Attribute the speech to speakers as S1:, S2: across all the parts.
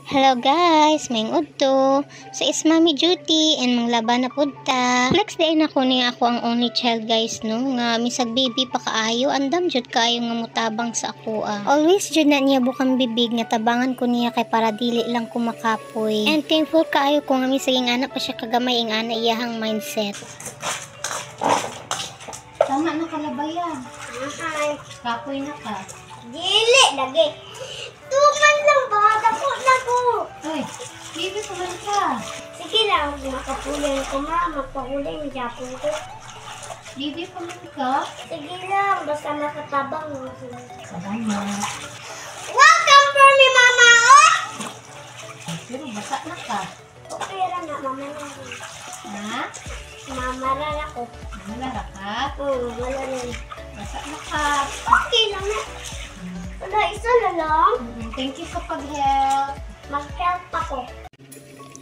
S1: Hello guys, maing udto. So is mommy duty and manglaban na pud ta. Flex day na ko ni ako ang only child guys no nga misag baby pa kaayo andam jud kaayo nga mutabang sa ako Always jud na niya bukang bibig nga tabangan ko niya kay para dili lang ko makapoy. And thankful kaayo ko nga misaging anak pa siya kagamay ing ana iyahang mindset. Tama na kalabaya.
S2: Ay,
S1: Kapoy na ka.
S2: dili lagi. Tuman lang ba? Dako na ko.
S1: Oy, baby pa ka.
S2: Sige lang, makapuling ko ma, magpahuling japon ko.
S1: Baby pa ka.
S2: Sige lang, basta makatabang mo.
S1: Salamat.
S2: Welcome for me, mama! Oh!
S1: Pero basa na ka.
S2: Okay lang na, mama na.
S1: Ha?
S2: Mama na ako.
S1: Malara ka?
S2: Wala rin.
S1: Basa na ka.
S2: Okay lang na. Wala, isa na lang.
S1: Thank you sa pag-help.
S2: Mag-help ako.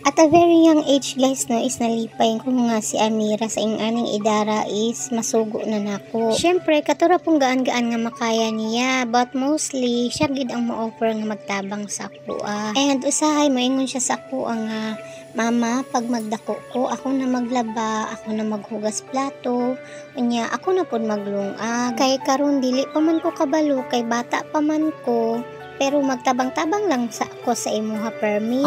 S1: At a very young age guys no is nalipay ko nga si Amira sa aning idara is masugo na nako. Syempre katura pong gaan-gaan nga makaya niya but mostly siya gid ang mo-offer nga magtabang sa ako And usahay moingon siya sa ako nga mama pag magdako ko ako na maglaba, ako na maghugas plato, unya ako na pud maglungag. Kay karon dili pa man ko kabalo kay bata pa man ko. Pero magtabang-tabang lang sa ako sa imuha permi.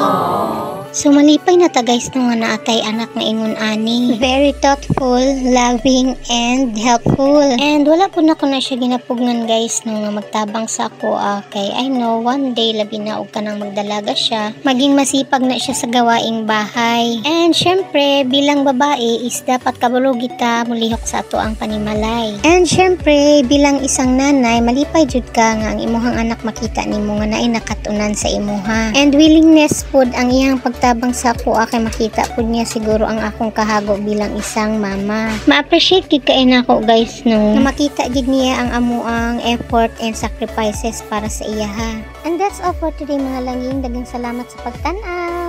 S1: So malipay na ta guys no nga naatay anak nga ingon ani. Very thoughtful, loving, and helpful. And wala po na ko na siya ginapugngan guys no nga magtabang sa ako kay I know one day labi na og kanang magdalaga siya. Maging masipag na siya sa gawaing bahay. And syempre bilang babae is dapat kabalo kita mulihok sa ato ang panimalay. And syempre bilang isang nanay malipay jud ka nga ang imuhang anak makita ni mo nga naay nakatunan sa imuha. And willingness pud ang iyang pagtabang sa ako kay makita pud niya siguro ang akong kahago bilang isang mama. Ma-appreciate gid kay nako guys no na makita gid niya ang amuang effort and sacrifices para sa iyaha. And that's all for today mga langing. Daghang salamat sa pagtan-aw.